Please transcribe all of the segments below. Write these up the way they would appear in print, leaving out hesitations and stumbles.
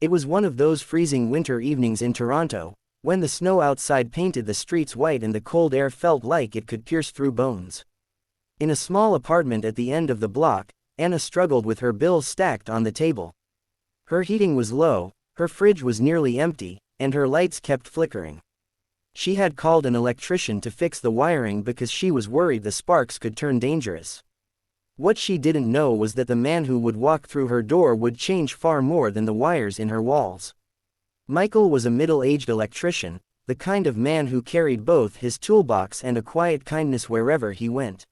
It was one of those freezing winter evenings in Toronto, when the snow outside painted the streets white and the cold air felt like it could pierce through bones. In a small apartment at the end of the block, Anna struggled with her bills stacked on the table. Her heating was low, her fridge was nearly empty, and her lights kept flickering. She had called an electrician to fix the wiring because she was worried the sparks could turn dangerous. What she didn't know was that the man who would walk through her door would change far more than the wires in her walls. Michael was a middle-aged electrician, the kind of man who carried both his toolbox and a quiet kindness wherever he went.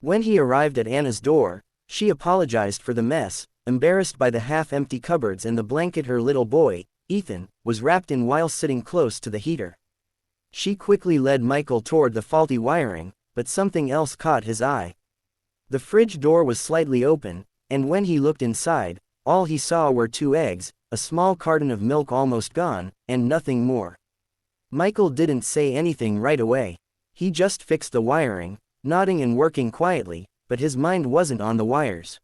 When he arrived at Anna's door, she apologized for the mess, embarrassed by the half-empty cupboards and the blanket her little boy, Ethan, was wrapped in while sitting close to the heater. She quickly led Michael toward the faulty wiring, but something else caught his eye. The fridge door was slightly open, and when he looked inside, all he saw were 2 eggs, a small carton of milk almost gone, and nothing more. Michael didn't say anything right away. He just fixed the wiring, nodding and working quietly, but his mind wasn't on the wires.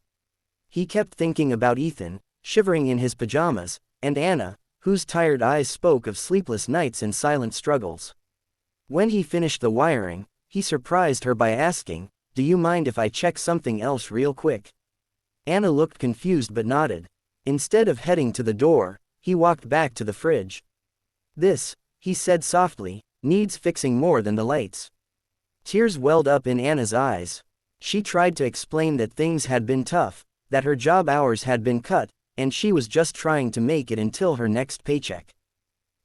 He kept thinking about Ethan, shivering in his pajamas, and Anna, whose tired eyes spoke of sleepless nights and silent struggles. When he finished the wiring, he surprised her by asking, "Do you mind if I check something else real quick?" Anna looked confused but nodded. Instead of heading to the door, he walked back to the fridge. "This," he said softly, "needs fixing more than the lights." Tears welled up in Anna's eyes. She tried to explain that things had been tough, that her job hours had been cut, and she was just trying to make it until her next paycheck.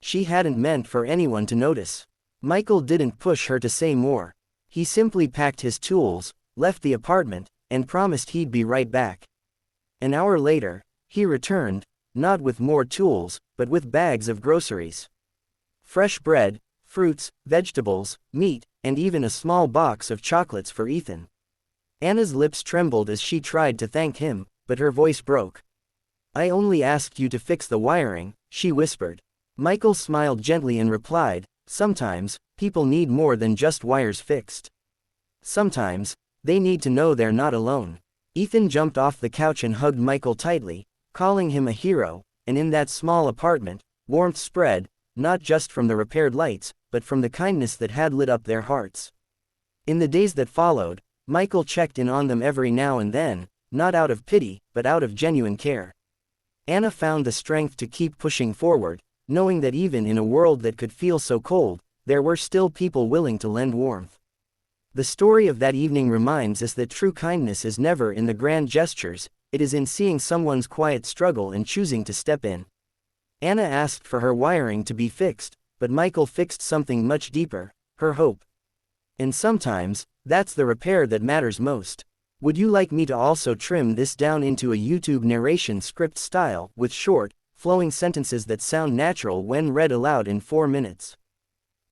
She hadn't meant for anyone to notice. Michael didn't push her to say more. He simply packed his tools, left the apartment, and promised he'd be right back. An hour later, he returned, not with more tools, but with bags of groceries. Fresh bread, fruits, vegetables, meat, and even a small box of chocolates for Ethan. Anna's lips trembled as she tried to thank him, but her voice broke. "I only asked you to fix the wiring," she whispered. Michael smiled gently and replied, "Sometimes, people need more than just wires fixed. Sometimes, they need to know they're not alone." Ethan jumped off the couch and hugged Michael tightly, calling him a hero, and in that small apartment, warmth spread, not just from the repaired lights, but from the kindness that had lit up their hearts. In the days that followed, Michael checked in on them every now and then, not out of pity, but out of genuine care. Anna found the strength to keep pushing forward, knowing that even in a world that could feel so cold, there were still people willing to lend warmth. The story of that evening reminds us that true kindness is never in the grand gestures, it is in seeing someone's quiet struggle and choosing to step in. Anna asked for her wiring to be fixed, but Michael fixed something much deeper, her hope. And sometimes, that's the repair that matters most. Would you like me to also trim this down into a YouTube narration script style, with short, flowing sentences that sound natural when read aloud in 4 minutes?